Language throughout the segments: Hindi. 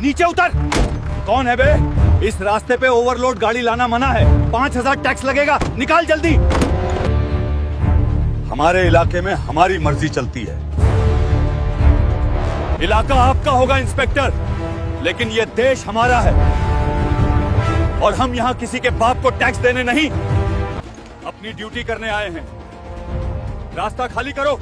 नीचे उतर। कौन है बे? इस रास्ते पे ओवरलोड गाड़ी लाना मना है, 5000 टैक्स लगेगा, निकाल जल्दी। हमारे इलाके में हमारी मर्जी चलती है। इलाका आपका होगा इंस्पेक्टर, लेकिन ये देश हमारा है और हम यहां किसी के बाप को टैक्स देने नहीं, अपनी ड्यूटी करने आए हैं। रास्ता खाली करो।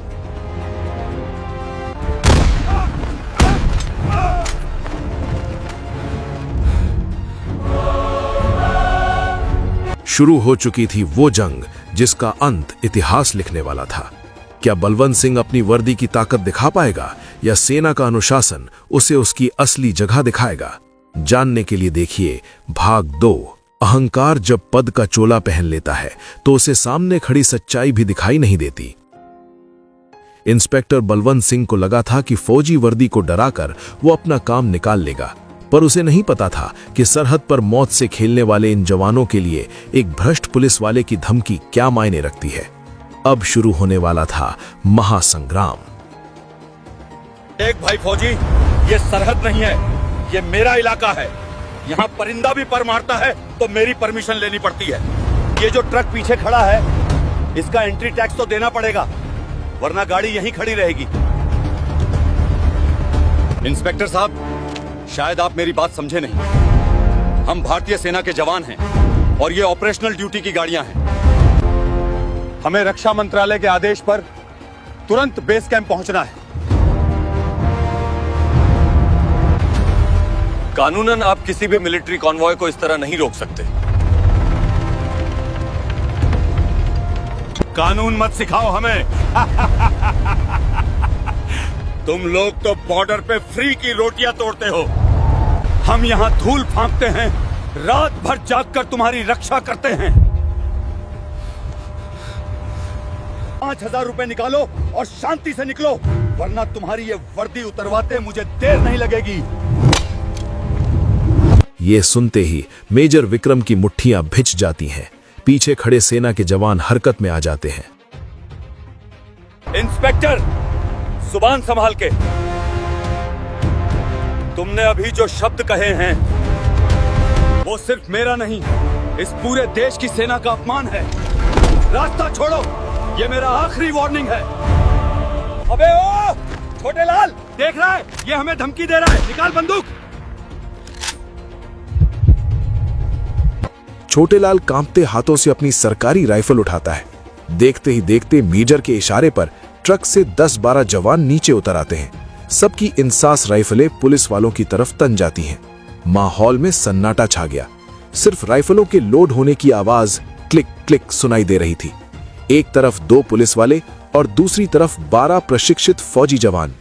शुरू हो चुकी थी वो जंग जिसका अंत इतिहास लिखने वाला था। क्या बलवंत सिंह अपनी वर्दी की ताकत दिखा पाएगा या सेना का अनुशासन उसे उसकी असली जगह दिखाएगा? जानने के लिए देखिए भाग 2। अहंकार जब पद का चोला पहन लेता है तो उसे सामने खड़ी सच्चाई भी दिखाई नहीं देती। इंस्पेक्टर बलवंत सिंह को लगा था कि फौजी वर्दी को डराकर वो अपना काम निकाल लेगा, पर उसे नहीं पता था कि सरहद पर मौत से खेलने वाले इन जवानों के लिए एक भ्रष्ट पुलिस वाले की धमकी क्या मायने रखती है। अब शुरू होने वाला था महासंग्राम। एक भाई फौजी, ये सरहद नहीं है, ये मेरा इलाका है। यहाँ परिंदा भी पर मारता है तो मेरी परमिशन लेनी पड़ती है। ये जो ट्रक पीछे खड़ा है, इसका एंट्री टैक्स तो देना पड़ेगा, वरना गाड़ी यहीं खड़ी रहेगी। इंस्पेक्टर साहब, शायद आप मेरी बात समझे नहीं। हम भारतीय सेना के जवान हैं और ये ऑपरेशनल ड्यूटी की गाड़ियां हैं। हमें रक्षा मंत्रालय के आदेश पर तुरंत बेस कैंप पहुंचना है। कानूनन आप किसी भी मिलिट्री कॉन्वॉय को इस तरह नहीं रोक सकते। कानून मत सिखाओ हमें। तुम लोग तो बॉर्डर पे फ्री की रोटियां तोड़ते हो, हम यहां धूल फांकते हैं, रात भर जागकर तुम्हारी रक्षा करते हैं। 5000 रुपए निकालो और शांति से निकलो, वरना तुम्हारी ये वर्दी उतरवाते मुझे देर नहीं लगेगी। ये सुनते ही मेजर विक्रम की मुट्ठियां भिंच जाती हैं। पीछे खड़े सेना के जवान हरकत में आ जाते हैं। इंस्पेक्टर, जुबान संभाल के। तुमने अभी जो शब्द कहे हैं वो सिर्फ मेरा नहीं, इस पूरे देश की सेना का अपमान है। रास्ता छोड़ो, ये मेरा आखिरी वार्निंग है। अबे ओ छोटे लाल, देख रहा है ये हमें धमकी दे रहा है, निकाल बंदूक। छोटेलाल कांपते हाथों से अपनी सरकारी राइफल उठाता है। देखते ही देखते मेजर के इशारे पर ट्रक से 10-12 जवान नीचे उतर आते हैं। सबकी इंसास राइफलें पुलिस वालों की तरफ तन जाती हैं। माहौल में सन्नाटा छा गया। सिर्फ राइफलों के लोड होने की आवाज क्लिक क्लिक सुनाई दे रही थी। एक तरफ 2 पुलिस वाले और दूसरी तरफ 12 प्रशिक्षित फौजी जवान।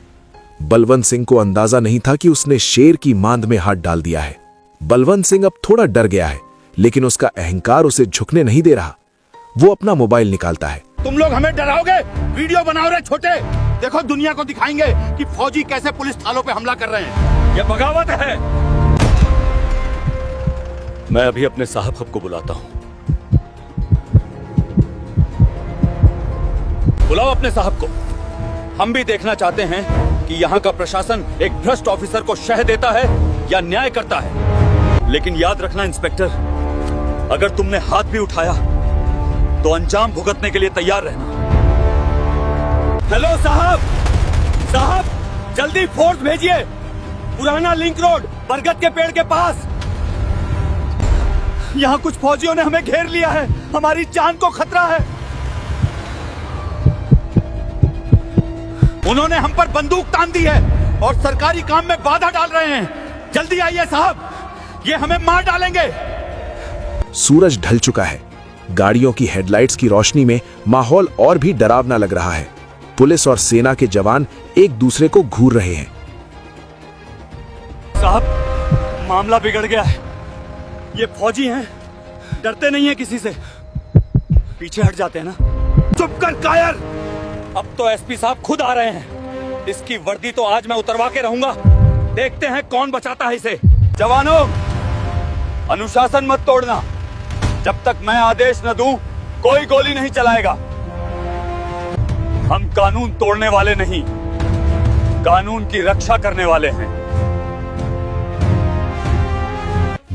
बलवंत सिंह को अंदाजा नहीं था कि उसने शेर की मांद में हाथ डाल दिया है। बलवंत सिंह अब थोड़ा डर गया है, लेकिन उसका अहंकार उसे झुकने नहीं दे रहा। वो अपना मोबाइल निकालता है। तुम लोग हमें डराओगे? वीडियो बनाओ रे छोटे, देखो दुनिया को दिखाएंगे कि फौजी कैसे पुलिस थानों पे हमला कर रहे हैं। ये बगावत है। मैं अभी अपने साहब को बुलाता हूं। बुलाओ अपने साहब को। हम भी देखना चाहते हैं कि यहाँ का प्रशासन एक भ्रष्ट ऑफिसर को शह देता है या न्याय करता है। लेकिन याद रखना इंस्पेक्टर, अगर तुमने हाथ भी उठाया तो अंजाम भुगतने के लिए तैयार रहना। हेलो साहब, साहब जल्दी फोर्स भेजिए, पुराना लिंक रोड बरगद के पेड़ के पास। यहाँ कुछ फौजियों ने हमें घेर लिया है, हमारी जान को खतरा है। उन्होंने हम पर बंदूक तान दी है और सरकारी काम में बाधा डाल रहे हैं। जल्दी आइए साहब, ये हमें मार डालेंगे। सूरज ढल चुका है। गाड़ियों की हेडलाइट्स की रोशनी में माहौल और भी डरावना लग रहा है। पुलिस और सेना के जवान एक दूसरे को घूर रहे हैं। साहब, मामला बिगड़ गया है। ये फौजी हैं, डरते नहीं हैं किसी से। पीछे हट जाते हैं ना। चुप कर कायर। अब तो एसपी साहब खुद आ रहे हैं। इसकी वर्दी तो आज मैं उतरवा के रहूंगा। देखते हैं कौन बचाता है इसे। जवानों, अनुशासन मत तोड़ना। जब तक मैं आदेश न दूं, कोई गोली नहीं चलाएगा। हम कानून तोड़ने वाले नहीं, कानून की रक्षा करने वाले हैं।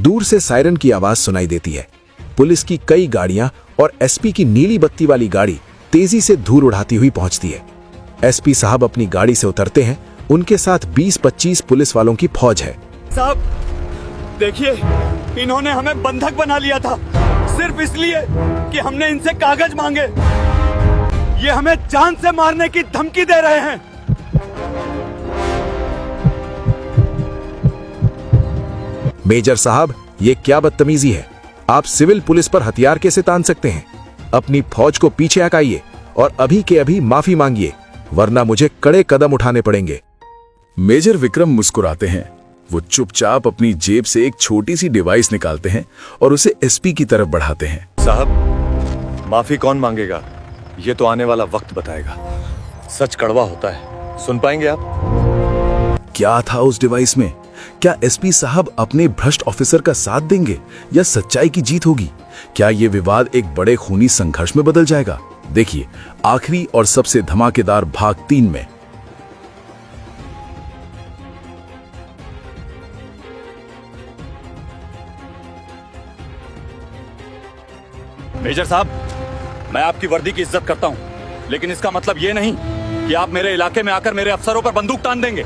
दूर से सायरन की आवाज सुनाई देती है। पुलिस की कई गाड़ियां और एसपी की नीली बत्ती वाली गाड़ी तेजी से धूल उड़ाती हुई पहुंचती है। एसपी साहब अपनी गाड़ी से उतरते हैं। उनके साथ 20-25 पुलिस वालों की फौज है। साहब देखिए, इन्होंने हमें बंधक बना लिया था सिर्फ इसलिए कि हमने इनसे कागज मांगे। ये हमें जान से मारने की धमकी दे रहे हैं। मेजर साहब, ये क्या बदतमीजी है? आप सिविल पुलिस पर हथियार कैसे तान सकते हैं? अपनी फौज को पीछे हटाइए और अभी के अभी माफी मांगिए, वरना मुझे कड़े कदम उठाने पड़ेंगे। मेजर विक्रम मुस्कुराते हैं। वो चुपचाप अपनी जेब से एक छोटी सी डिवाइस निकालते हैं और उसे एसपी की तरफ बढ़ाते हैं। साहब, माफी कौन मांगेगा ये तो आने वाला वक्त बताएगा। सच कड़वा होता है, सुन पाएंगे आप? क्या था उस डिवाइस में? क्या एसपी साहब अपने भ्रष्ट ऑफिसर का साथ देंगे या सच्चाई की जीत होगी? क्या ये विवाद एक बड़े खूनी संघर्ष में बदल जाएगा? देखिए आखिरी और सबसे धमाकेदार भाग 3 में। मेजर साहब, मैं आपकी वर्दी की इज्जत करता हूं, लेकिन इसका मतलब ये नहीं कि आप मेरे इलाके में आकर मेरे अफसरों पर बंदूक तान देंगे।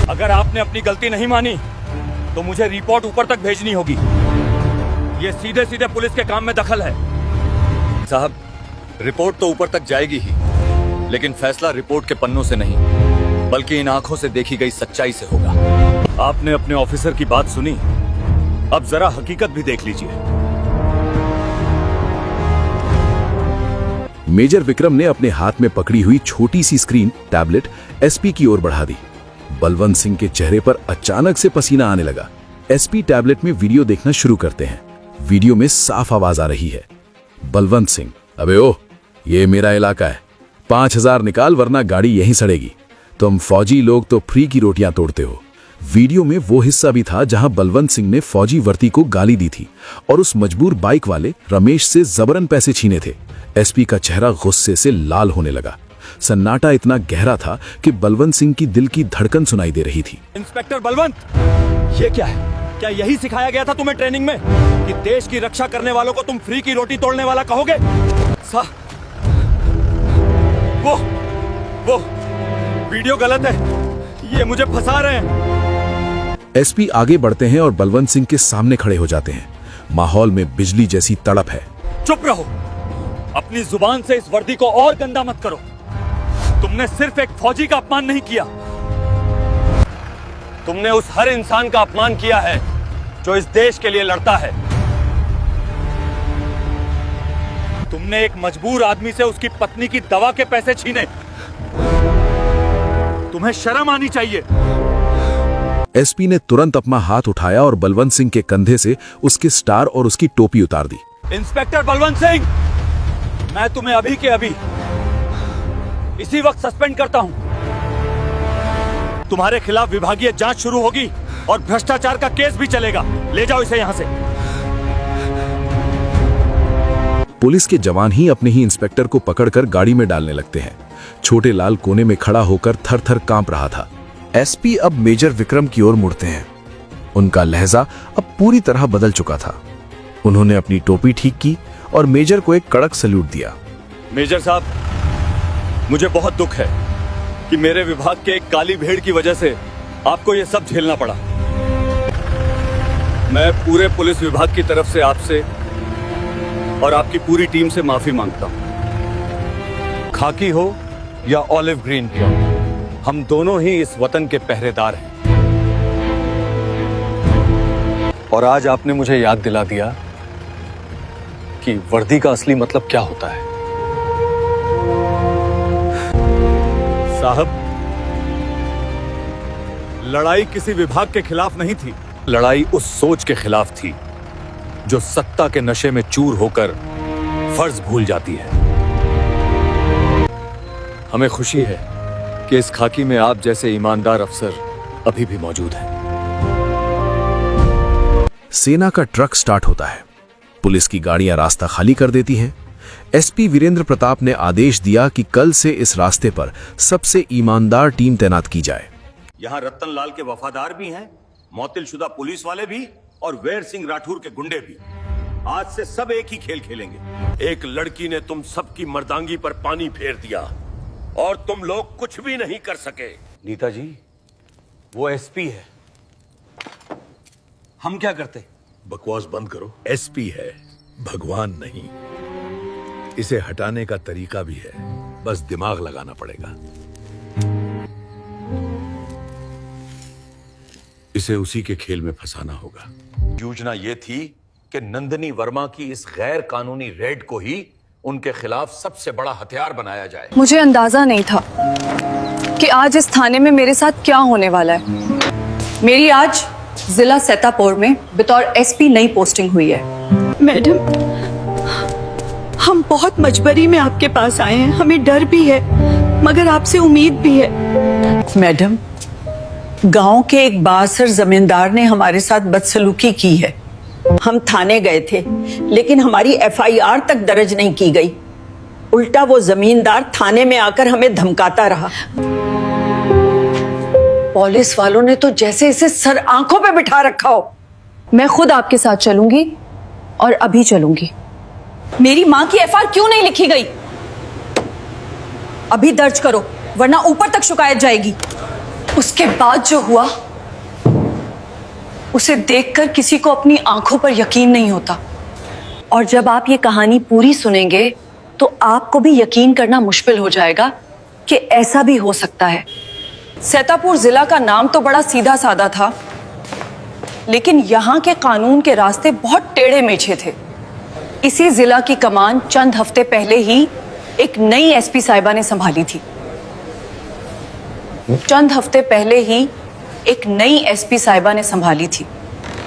अगर आपने अपनी गलती नहीं मानी तो मुझे रिपोर्ट ऊपर तक भेजनी होगी। ये सीधे सीधे पुलिस के काम में दखल है। साहब, रिपोर्ट तो ऊपर तक जाएगी ही, लेकिन फैसला रिपोर्ट के पन्नों से नहीं बल्कि इन आंखों से देखी गई सच्चाई से होगा। आपने अपने ऑफिसर की बात सुनी, अब जरा हकीकत भी देख लीजिए। मेजर विक्रम ने अपने हाथ में पकड़ी हुई छोटी सी स्क्रीन टैबलेट एसपी की ओर बढ़ा दी। बलवंत सिंह के चेहरे पर अचानक से पसीना आने लगा। एसपी टैबलेट में वीडियो देखना शुरू करते हैं। वीडियो में साफ आवाज आ रही है। बलवंत सिंह, अबे ओ, ये मेरा इलाका है, 5000 निकाल वरना गाड़ी यहीं सड़ेगी। तुम फौजी लोग तो फ्री की रोटियां तोड़ते हो। वीडियो में वो हिस्सा भी था जहां बलवंत सिंह ने फौजी वर्दी को गाली दी थी और उस मजबूर बाइक वाले रमेश से जबरन पैसे छीने थे। एसपी का चेहरा गुस्से से लाल होने लगा। सन्नाटा इतना गहरा था कि बलवंत सिंह की दिल की धड़कन सुनाई दे रही थी। इंस्पेक्टर बलवंत, ये क्या है? क्या यही सिखाया गया था तुम्हें ट्रेनिंग में कि देश की रक्षा करने वालों को तुम फ्री की रोटी तोड़ने वाला कहोगे? वो वीडियो गलत है, ये मुझे फंसा रहे हैं। एसपी आगे बढ़ते हैं और बलवंत सिंह के सामने खड़े हो जाते हैं। माहौल में बिजली जैसी तड़प है। चुप रहो, अपनी जुबान से इस वर्दी को और गंदा मत करो। तुमने सिर्फ एक फौजी का अपमान नहीं किया, तुमने उस हर इंसान का अपमान किया है जो इस देश के लिए लड़ता है। तुमने एक मजबूर आदमी से उसकी पत्नी की दवा के पैसे छीने। तुम्हें शर्म आनी चाहिए। एसपी ने तुरंत अपना हाथ उठाया और बलवंत सिंह के कंधे से उसके स्टार और उसकी टोपी उतार दी। इंस्पेक्टर बलवंत सिंह, मैं तुम्हें अभी के अभी इसी वक्त सस्पेंड करता हूं। तुम्हारे खिलाफ विभागीय जांच शुरू होगी और भ्रष्टाचार का केस भी चलेगा। ले जाओ इसे यहां से। पुलिस के जवान ही अपने ही इंस्पेक्टर को पकड़कर गाड़ी में डालने लगते हैं। छोटे लाल कोने में खड़ा होकर थर-थर कांप रहा था। एसपी अब मेजर विक्रम की ओर मुड़ते हैं। उनका लहजा अब पूरी तरह बदल चुका था। उन्होंने अपनी टोपी ठीक की और मेजर को एक कड़क सैल्यूट दिया। मेजर साहब, मुझे बहुत दुख है कि मेरे विभाग के एक काली भेड़ की वजह से आपको यह सब झेलना पड़ा। मैं पूरे पुलिस विभाग की तरफ से आपसे और आपकी पूरी टीम से माफी मांगता हूं। खाकी हो या ऑलिव ग्रीन की हो, हम दोनों ही इस वतन के पहरेदार हैं। और आज आपने मुझे याद दिला दिया कि वर्दी का असली मतलब क्या होता है। साहब, लड़ाई किसी विभाग के खिलाफ नहीं थी, लड़ाई उस सोच के खिलाफ थी जो सत्ता के नशे में चूर होकर फर्ज भूल जाती है। हमें खुशी है कि इस खाकी में आप जैसे ईमानदार अफसर अभी भी मौजूद हैं। सेना का ट्रक स्टार्ट होता है। पुलिस की गाड़ियां रास्ता खाली कर देती हैं। एसपी वीरेंद्र प्रताप ने आदेश दिया कि कल से इस रास्ते पर सबसे ईमानदार टीम तैनात की जाए। यहाँ रतन लाल के वफादार भी हैं, मौतिल शुदा पुलिस वाले भी और वेर सिंह राठौर के गुंडे भी आज से सब एक ही खेल खेलेंगे। एक लड़की ने तुम सबकी मर्दांगी पर पानी फेर दिया और तुम लोग कुछ भी नहीं कर सके। नीता जी, वो एसपी है, हम क्या करते? बकवास बंद करो। एसपी है, भगवान नहीं। इसे हटाने का तरीका भी है, बस दिमाग लगाना पड़ेगा। इसे उसी के खेल में फंसाना होगा। योजना ये थी कि नंदिनी वर्मा की इस गैर कानूनी रेड को ही उनके खिलाफ सबसे बड़ा हथियार बनाया जाए। मुझे अंदाजा नहीं था कि आज इस थाने में मेरे साथ क्या होने वाला है। मेरी आज जिला सेतापुर में बतौर एसपी नई पोस्टिंग हुई है। मैडम, हम बहुत मजबूरी में आपके पास आए हैं। हमें डर भी है मगर आपसे उम्मीद भी है। मैडम, गांव के एक बासर जमींदार ने हमारे साथ बदसलूकी की है। हम थाने गए थे लेकिन हमारी एफआईआर तक दर्ज नहीं की गई। उल्टा वो जमींदार थाने में आकर हमें धमकाता रहा। पुलिस वालों ने तो जैसे इसे सर आंखों पे बिठा रखा हो। मैं खुद आपके साथ चलूंगी और अभी चलूंगी। मेरी माँ की एफआईआर क्यों नहीं लिखी गई? अभी दर्ज करो वरना ऊपर तक शिकायत जाएगी। उसके बाद जो हुआ उसे देखकर किसी को अपनी आंखों पर यकीन नहीं होता। और जब आप ये कहानी पूरी सुनेंगे तो आपको भी यकीन करना मुश्किल हो जाएगा कि ऐसा भी हो सकता है। सेतापुर जिला का नाम तो बड़ा सीधा साधा था, लेकिन यहाँ के कानून के रास्ते बहुत टेढ़े मेढ़े थे। इसी जिला की कमान चंद हफ्ते पहले ही एक नई एसपी साहिबा ने संभाली थी। चंद हफ्ते पहले ही एक नई एसपी साहिबा ने संभाली थी।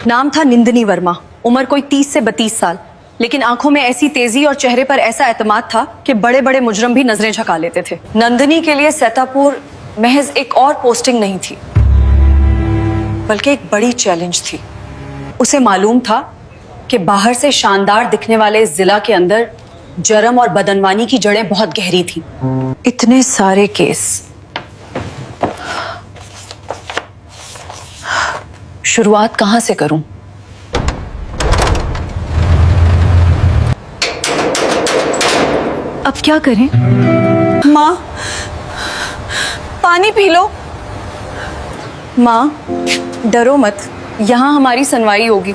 नाम था नंदिनी वर्मा। उम्र कोई 30 से 32 साल, लेकिन आंखों में ऐसी तेजी और चेहरे पर ऐसा एतमाद था कि बड़े बड़े मुजरम भी नजरें झुका लेते थे। नंदिनी के लिए सेतापुर महज एक और पोस्टिंग नहीं थी, बल्कि एक बड़ी चैलेंज थी। उसे मालूम था कि बाहर से शानदार दिखने वाले इस जिला के अंदर जरम और बदनवानी की जड़ें बहुत गहरी थी। इतने सारे केस, शुरुआत कहां से करूं? अब क्या करें? माँ, पानी पी लो। माँ, डरो मत, यहाँ हमारी सुनवाई होगी।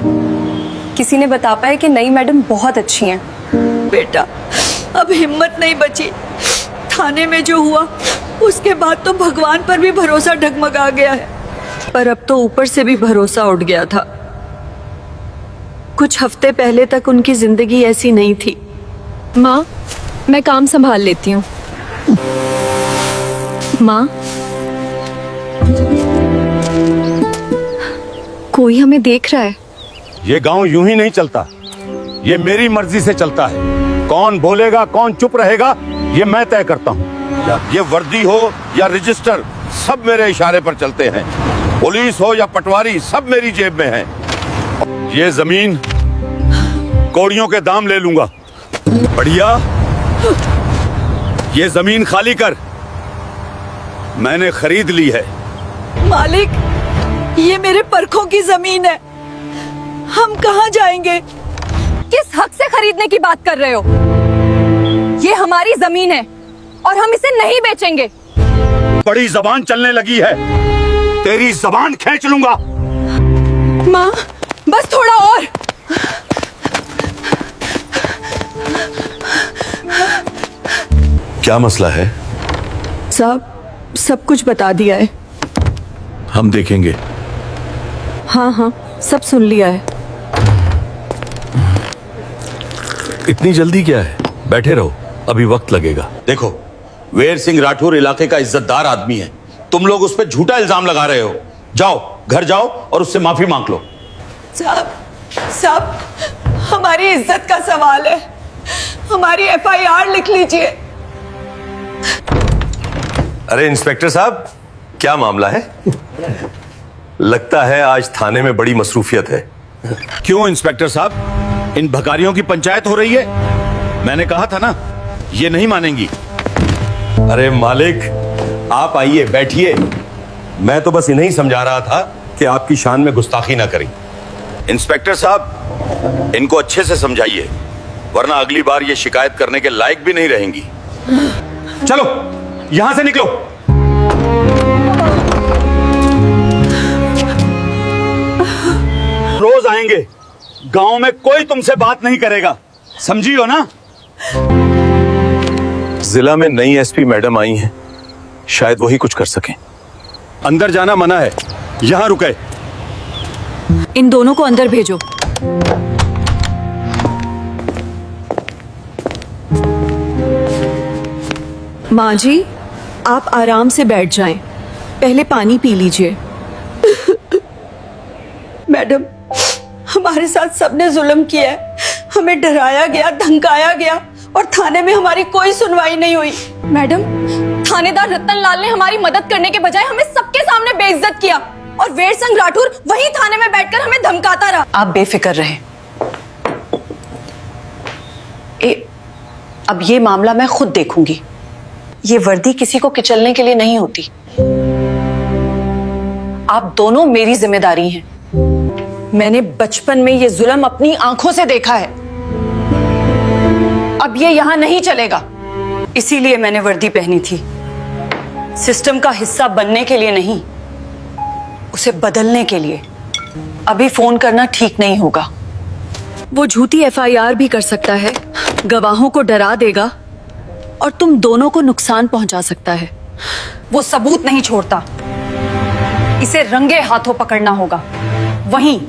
किसी ने बता पाया कि नई मैडम बहुत अच्छी हैं। बेटा, अब हिम्मत नहीं बची। थाने में जो हुआ उसके बाद तो भगवान पर भी भरोसा डगमगा गया है, पर अब तो ऊपर से भी भरोसा उठ गया था। कुछ हफ्ते पहले तक उनकी जिंदगी ऐसी नहीं थी। माँ, मैं काम संभाल लेती हूँ। माँ, कोई हमें देख रहा है। ये गांव यूं ही नहीं चलता, ये मेरी मर्जी से चलता है। कौन बोलेगा कौन चुप रहेगा ये मैं तय करता हूँ। ये वर्दी हो या रजिस्टर, सब मेरे इशारे पर चलते हैं। पुलिस हो या पटवारी, सब मेरी जेब में है। ये जमीन कौड़ियों के दाम ले लूंगा। बढ़िया, ये जमीन खाली कर, मैंने खरीद ली है। मालिक, ये मेरे परखों की जमीन है, हम कहाँ जाएंगे? किस हक से खरीदने की बात कर रहे हो? ये हमारी जमीन है और हम इसे नहीं बेचेंगे। बड़ी जबान चलने लगी है, तेरी जबान खींच लूंगा। माँ, बस थोड़ा और। क्या मसला है? साहब, सब कुछ बता दिया है। हम देखेंगे। हाँ हाँ, सब सुन लिया है। इतनी जल्दी क्या है? बैठे रहो, अभी वक्त लगेगा। देखो, वेर सिंह राठौर इलाके का इज्जतदार आदमी है, तुम लोग उस पर झूठा इल्जाम लगा रहे हो। जाओ, घर जाओ और उससे माफी मांग लो। साहब, हमारी इज्जत का सवाल है, हमारी एफआईआर लिख लीजिए। अरे इंस्पेक्टर साहब, क्या मामला है? लगता है आज थाने में बड़ी मसरूफियत है। क्यों इंस्पेक्टर साहब, इन भकारियों की पंचायत हो रही है? मैंने कहा था ना, ये नहीं मानेंगी। अरे मालिक, आप आइए, बैठिए। मैं तो बस इन्हें ही समझा रहा था कि आपकी शान में गुस्ताखी ना करें। इंस्पेक्टर साहब, इनको अच्छे से समझाइए, वरना अगली बार ये शिकायत करने के लायक भी नहीं रहेंगी। चलो यहां से निकलो। रोज आएंगे, गांव में कोई तुमसे बात नहीं करेगा, समझी हो ना? जिला में नई एसपी मैडम आई हैं, शायद वही कुछ कर सकें। अंदर जाना मना है, यहां रुके। इन दोनों को अंदर भेजो। माँ जी, आप आराम से बैठ जाएं, पहले पानी पी लीजिए। मैडम, हमारे साथ सबने जुल्म किया है, हमें डराया गया, धमकाया गया और थाने में हमारी कोई सुनवाई नहीं हुई। मैडम, थानेदार रतन लाल ने हमारी मदद करने के बजाय हमें सबके सामने बेइज्जत किया और वीर सिंह राठौर वही थाने में बैठकर हमें धमकाता रहा। आप बेफिक्र रहें। अब ये मामला मैं खुद देखूंगी। ये वर्दी किसी को किचलने के लिए नहीं होती। आप दोनों मेरी जिम्मेदारी हैं। मैंने बचपन में ये जुल्म अपनी आंखों से देखा है। अब ये यहां नहीं चलेगा, इसीलिए मैंने वर्दी पहनी थी। सिस्टम का हिस्सा बनने के लिए नहीं, उसे बदलने के लिए। अभी फोन करना ठीक नहीं होगा। वो झूठी एफआईआर भी कर सकता है, गवाहों को डरा देगा और तुम दोनों को नुकसान पहुंचा सकता है। वो सबूत नहीं छोड़ता, इसे रंगे हाथों पकड़ना होगा, वहीं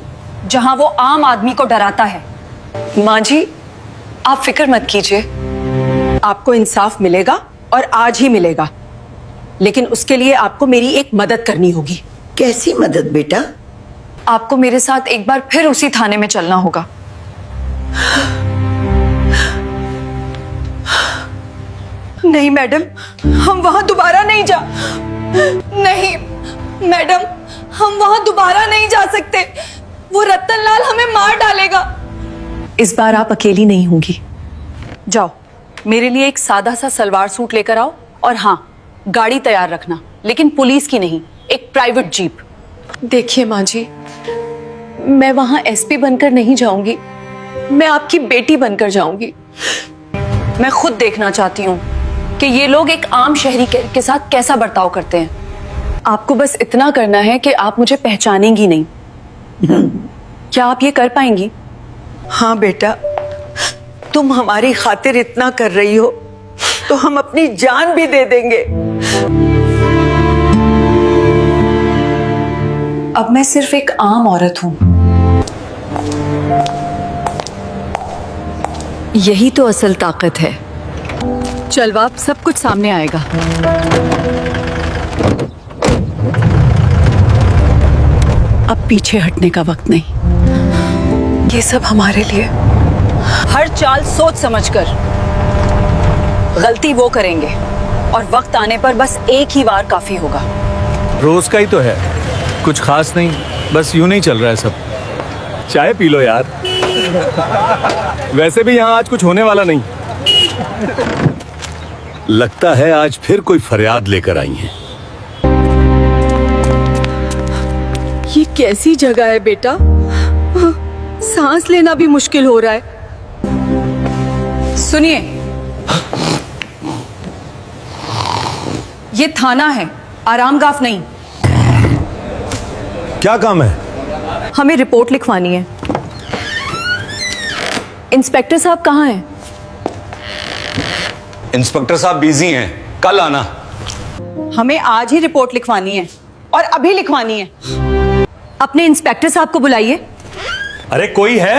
जहां वो आम आदमी को डराता है। मां जी, आप फिक्र मत कीजिए, आपको इंसाफ मिलेगा और आज ही मिलेगा। लेकिन उसके लिए आपको मेरी एक मदद करनी होगी। कैसी मदद बेटा? आपको मेरे साथ एक बार फिर उसी थाने में चलना होगा। नहीं मैडम, हम वहां दोबारा नहीं जा। नहीं मैडम, हम वहां दोबारा नहीं जा सकते। वो रतन लाल हमें मार डालेगा। इस बार आप अकेली नहीं होंगी। जाओ, मेरे लिए एक सादा सा सलवार सूट लेकर आओ और हाँ, गाड़ी तैयार रखना, लेकिन पुलिस की नहीं, एक प्राइवेट जीप। देखिए माँ जी, मैं वहां एसपी बनकर नहीं जाऊंगी, मैं आपकी बेटी बनकर जाऊंगी। मैं खुद देखना चाहती हूँ कि ये लोग एक आम शहरी के साथ कैसा बर्ताव करते हैं। आपको बस इतना करना है कि आप मुझे पहचानेंगी नहीं। क्या आप ये कर पाएंगी? हाँ बेटा, तुम हमारी खातिर इतना कर रही हो तो हम अपनी जान भी दे देंगे। अब मैं सिर्फ एक आम औरत हूं। यही तो असल ताकत है। चलवा, सब कुछ सामने आएगा। अब पीछे हटने का वक्त नहीं। ये सब हमारे लिए। हर चाल सोच समझकर। गलती वो करेंगे और वक्त आने पर बस एक ही बार काफी होगा। रोज का ही तो है, कुछ खास नहीं, बस यूं नहीं चल रहा है सब। चाय पी लो यार। वैसे भी यहाँ आज कुछ होने वाला नहीं। लगता है आज फिर कोई फरियाद लेकर आई हैं। ये कैसी जगह है बेटा? सांस लेना भी मुश्किल हो रहा है। सुनिए, ये थाना है, आरामगाह नहीं। क्या काम है? हमें रिपोर्ट लिखवानी है। इंस्पेक्टर साहब कहाँ हैं? इंस्पेक्टर साहब बिजी हैं, कल आना। हमें आज ही रिपोर्ट लिखवानी है और अभी लिखवानी है। अपने इंस्पेक्टर साहब को बुलाइए। अरे कोई है?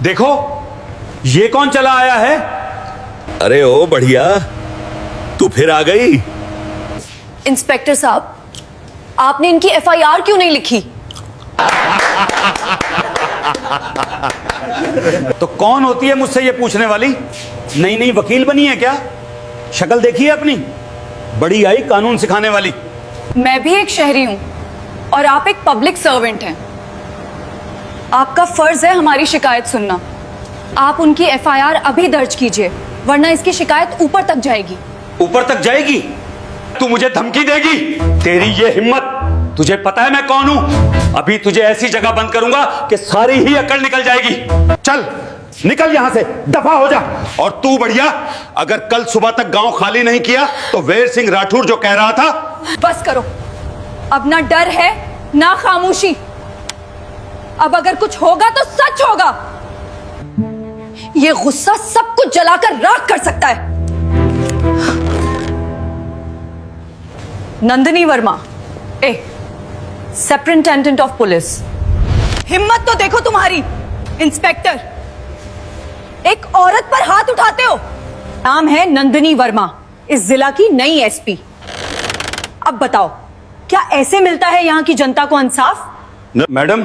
देखो, ये कौन चला आया है? अरे ओ बढ़िया, तू फिर आ गई। इंस्पेक्टर साहब, आपने इनकी एफआईआर क्यों नहीं लिखी? तो कौन होती है मुझसे ये पूछने वाली? नई नई वकील बनी है क्या? शक्ल देखी है अपनी? बड़ी आई कानून सिखाने वाली। मैं भी एक शहरी हूं और आप एक पब्लिक सर्वेंट हैं। आपका फर्ज है हमारी शिकायत सुनना। आप उनकी एफआईआर अभी दर्ज कीजिए, वरना इसकी शिकायत ऊपर तक जाएगी। ऊपर तक जाएगी? तू मुझे धमकी देगी? तेरी ये हिम्मत! तुझे पता है मैं कौन हूं? अभी तुझे ऐसी जगह बंद करूंगा कि सारी ही अकल निकल जाएगी। चल निकल यहां से, दफा हो जा। और तू बढ़िया, अगर कल सुबह तक गांव खाली नहीं किया तो वेर सिंह राठौर जो कह रहा था। बस करो, अब ना डर है ना खामोशी। अब अगर कुछ होगा तो सच होगा। ये गुस्सा सब कुछ जलाकर राख कर सकता है। Nandini Verma, superintendent of police. हिम्मत तो देखो तुम्हारी, इंस्पेक्टर। एक औरत पर हाथ उठाते हो। नाम है नंदिनी वर्मा, इस जिला की नई एसपी। अब बताओ, क्या ऐसे मिलता है यहां की जनता को इंसाफ? मैडम,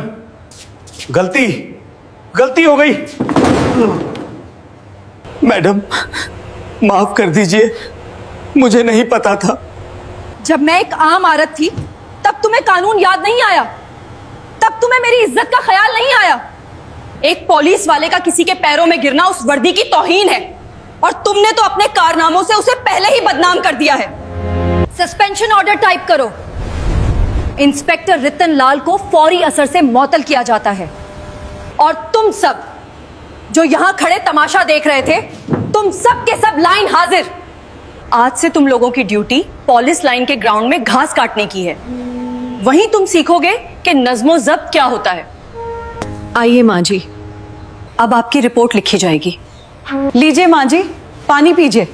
गलती हो गई। मैडम माफ कर दीजिए, मुझे नहीं पता था। जब मैं एक आम औरत थी तब तुम्हें कानून याद नहीं आया? तब तुम्हें मेरी इज्जत का ख्याल नहीं आया? एक पुलिस वाले का किसी के पैरों में गिरना उस वर्दी की तौहीन है, और तुमने तो अपने कारनामों से उसे पहले ही बदनाम कर दिया है। सस्पेंशन ऑर्डर टाइप करो। इंस्पेक्टर रितन लाल को फौरी असर से मुअत्तल किया जाता है। और तुम सब जो यहां खड़े तमाशा देख रहे थे, तुम सब के सब लाइन हाजिर। आज से तुम लोगों की ड्यूटी पुलिस लाइन के ग्राउंड में घास काटने की है। वहीं तुम सीखोगे कि नज्मो ज़ब्त क्या होता है। आइए माँ जी, अब आपकी रिपोर्ट लिखी जाएगी। लीजिए माँ जी, पानी पीजिए।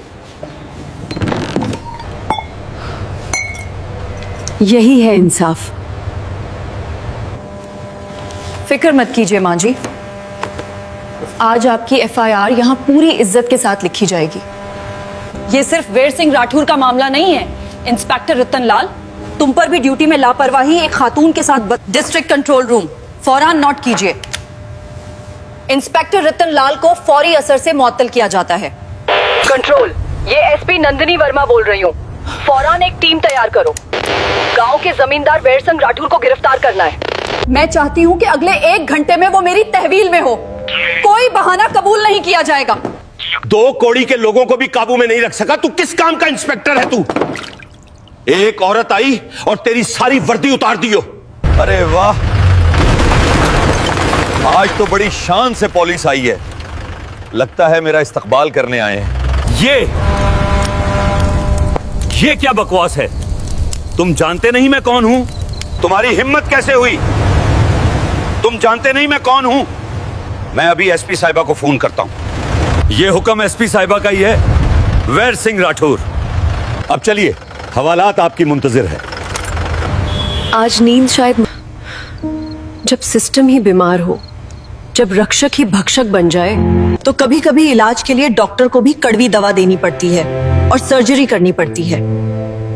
यही है इंसाफ। फिक्र मत कीजिए माँ जी, आज आपकी एफआईआर यहां पूरी इज्जत के साथ लिखी जाएगी। ये सिर्फ वेर सिंह राठौर का मामला नहीं है। इंस्पेक्टर रतन लाल, तुम पर भी ड्यूटी में लापरवाही एक खातून के साथ डिस्ट्रिक्ट कंट्रोल रूम फौरन नोट कीजिए। इंस्पेक्टर रतन लाल को फौरी असर से मुअत्तल किया जाता है। कंट्रोल, ये एसपी नंदिनी वर्मा बोल रही हूँ। फौरन एक टीम तैयार करो। गांव के जमींदार वेर सिंह राठौर को गिरफ्तार करना है। मैं चाहती हूँ कि अगले 1 घंटे में वो मेरी तहवील में हो। कोई बहाना कबूल नहीं किया जाएगा। 2 कौड़ी के लोगों को भी काबू में नहीं रख सका, तू किस काम का इंस्पेक्टर है तू? एक औरत आई और तेरी सारी वर्दी उतार दियो। अरे वाह, आज तो बड़ी शान से पुलिस आई है। लगता है मेरा इस्तकबाल करने आए हैं। ये क्या बकवास है? तुम जानते नहीं मैं कौन हूं? तुम्हारी हिम्मत कैसे हुई? तुम जानते नहीं मैं कौन हूं? मैं अभी एसपी साहिबा को फोन करता हूं। ये हुक्म एसपी साहिबा का ही है, वेर सिंह राठौर। अब चलिए, हवालात आपकी मुंतजिर है। आज नींद शायद, जब सिस्टम ही बीमार हो, जब रक्षक ही भक्षक बन जाए, तो कभी कभी इलाज के लिए डॉक्टर को भी कड़वी दवा देनी पड़ती है और सर्जरी करनी पड़ती है।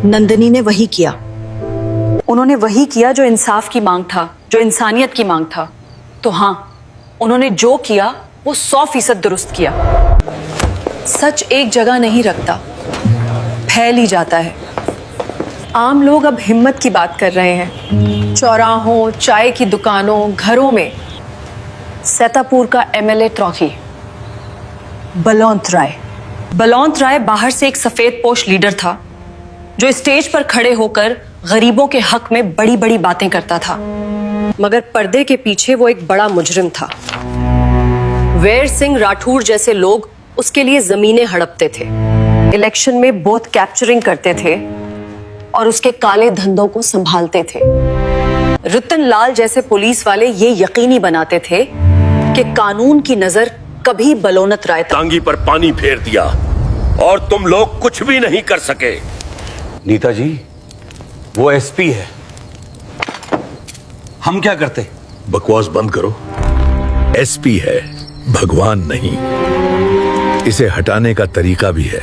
नंदिनी ने वही किया। उन्होंने वही किया जो इंसाफ की मांग था, जो इंसानियत की मांग था। तो हाँ, उन्होंने जो किया वो 100% दुरुस्त किया। सच एक जगह नहीं रखता, फैल ही जाता है। आम लोग अब हिम्मत की बात कर रहे हैं। चौराहों, चाय की दुकानों, घरों में। सैतापुर का एमएलए ट्रॉफी बलवंत राय बाहर से एक सफेद पोश लीडर था जो स्टेज पर खड़े होकर गरीबों के हक में बड़ी बड़ी बातें करता था, मगर पर्दे के पीछे वो एक बड़ा मुजरिम था। वेर सिंह राठौर जैसे लोग उसके लिए जमीनें हड़पते थे, इलेक्शन में बहुत कैप्चरिंग करते थे और उसके काले धंधों को संभालते थे। रतन लाल जैसे पुलिस वाले ये यकीनी बनाते थे कि कानून की नजर कभी बलवंत राय टांगी पर पानी फेर दिया और तुम लोग कुछ भी नहीं कर सके। नीता जी, वो एसपी है। हम क्या करते? बकवास बंद करो। एसपी है, भगवान नहीं। इसे हटाने का तरीका भी है,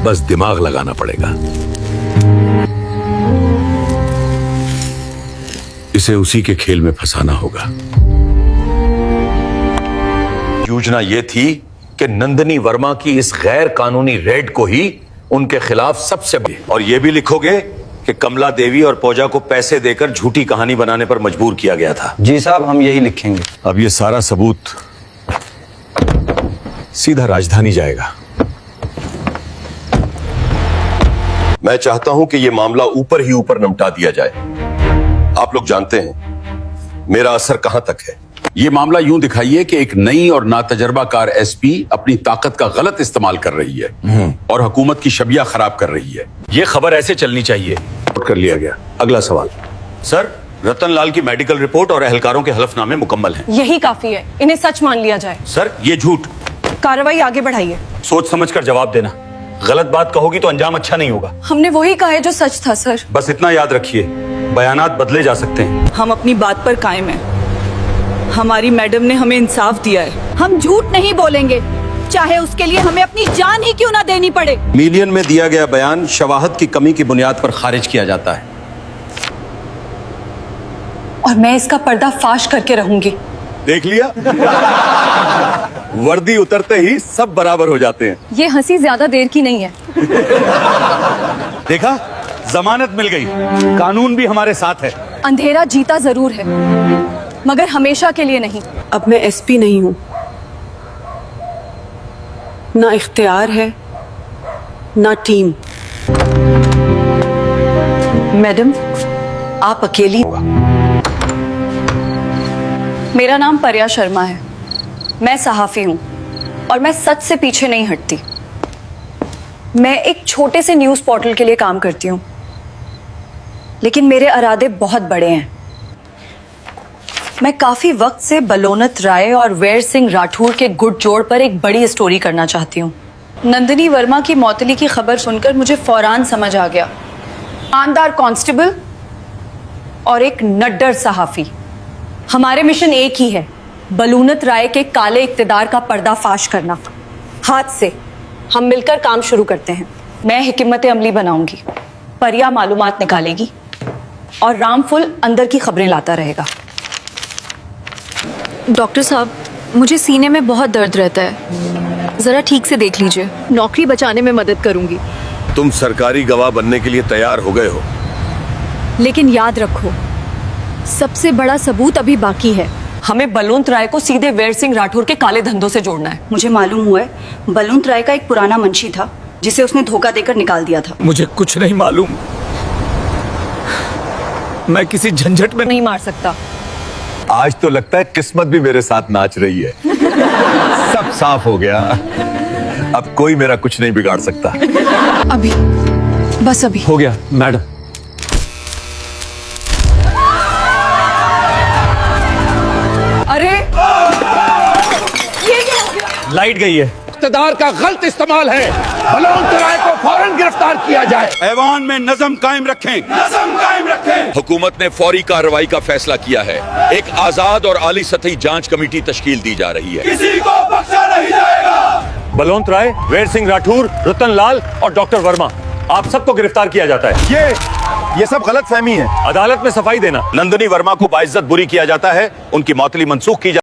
बस दिमाग लगाना पड़ेगा। इसे उसी के खेल में फंसाना होगा। योजना ये थी कि नंदिनी वर्मा की इस गैर कानूनी रेड को ही उनके खिलाफ सबसे और ये भी लिखोगे कि कमला देवी और पूजा को पैसे देकर झूठी कहानी बनाने पर मजबूर किया गया था। जी साहब, हम यही लिखेंगे। अब ये सारा सबूत सीधा राजधानी जाएगा। मैं चाहता हूं कि यह मामला ऊपर ही ऊपर निपटा दिया जाए। आप लोग जानते हैं मेरा असर कहां तक है। ये मामला यूं दिखाइए कि एक नई और नातजर्बाकार एसपी अपनी ताकत का गलत इस्तेमाल कर रही है और हुकूमत की शबिया खराब कर रही है। ये खबर ऐसे चलनी चाहिए। नोट कर लिया गया। अगला सवाल। सर, रतन लाल की मेडिकल रिपोर्ट और एहलकारों के हलफनामे मुकम्मल हैं। यही काफी है, इन्हें सच मान लिया जाए। सर, ये झूठ। कार्रवाई आगे बढ़ाइए। सोच समझकर जवाब देना। गलत बात कहोगी तो अंजाम अच्छा नहीं होगा। हमने वही कहा है जो सच था सर। बस इतना याद रखिए, बयानात बदले जा सकते हैं। हम अपनी बात पर कायम हैं। हमारी मैडम ने हमें इंसाफ दिया है। हम झूठ नहीं बोलेंगे, चाहे उसके लिए हमें अपनी जान ही क्यों ना देनी पड़े। मिलियन में दिया गया बयान शवाहद की कमी की बुनियाद पर खारिज किया जाता है और मैं इसका पर्दा फाश करके रहूंगी। देख लिया? वर्दी उतरते ही सब बराबर हो जाते हैं। ये हंसी ज्यादा देर की नहीं है। देखा, जमानत मिल गई। कानून भी हमारे साथ है। अंधेरा जीता जरूर है, मगर हमेशा के लिए नहीं। अब मैं एसपी नहीं हूं, ना इख्तियार है ना टीम। मैडम, आप अकेली। मेरा नाम परिया शर्मा है, मैं सहाफी हूं और मैं सच से पीछे नहीं हटती। मैं एक छोटे से न्यूज पोर्टल के लिए काम करती हूं, लेकिन मेरे इरादे बहुत बड़े हैं। मैं काफी वक्त से बलोनत राय और वीर सिंह राठौर के गुट जोड़ पर एक बड़ी स्टोरी करना चाहती हूँ। नंदिनी वर्मा की मौतली की खबर सुनकर मुझे फौरान समझ आ गया, ईमानदार कांस्टेबल और एक नड्डर सहाफी। हमारे मिशन एक ही है, बलूनत राय के काले इक्तिदार का पर्दाफाश करना। हाथ से हम मिलकर काम शुरू करते हैं। मैं हिकमत अमली बनाऊंगी, परिया मालूमात निकालेगी और रामफुल अंदर की खबरें लाता रहेगा। डॉक्टर साहब, मुझे सीने में बहुत दर्द रहता है, जरा ठीक से देख लीजिए। नौकरी बचाने में मदद करूंगी। तुम सरकारी गवाह बनने के लिए तैयार हो गए हो। लेकिन याद रखो, सबसे बड़ा सबूत अभी बाकी है। हमें बलवंत राय को सीधे वीर सिंह राठौर के काले धंधों से जोड़ना है। मुझे मालूम हुआ है बलवंत राय का एक पुराना मुंशी था जिसे उसने धोखा देकर निकाल दिया था। मुझे कुछ नहीं मालूम। मैं किसी झंझट में नहीं मार सकता। आज तो लगता है किस्मत भी मेरे साथ नाच रही है। सब साफ हो गया, अब कोई मेरा कुछ नहीं बिगाड़ सकता। अभी, बस अभी। हो गया मैडम। अरे ये क्या हो गया? लाइट गई है। इख्तिदार का गलत इस्तेमाल है। बलवंत राय को फौरन गिरफ्तार किया जाए। ऐवान में नजम कायम रखें। नजम कायम रखें। हुकूमत ने फौरी कार्रवाई का फैसला किया है। एक आजाद और आली सतही जांच कमेटी तश्कील दी जा रही है। किसी को बख्शा नहीं जाएगा। बलवंत राय, वीर सिंह राठौर, रतन लाल और डॉक्टर वर्मा, आप सबको गिरफ्तार किया जाता है। ये सब गलत फहमी है। अदालत में सफाई देना। नंदिनी वर्मा को बाइज्जत बुरी किया जाता है, उनकी मौतली मंसूख की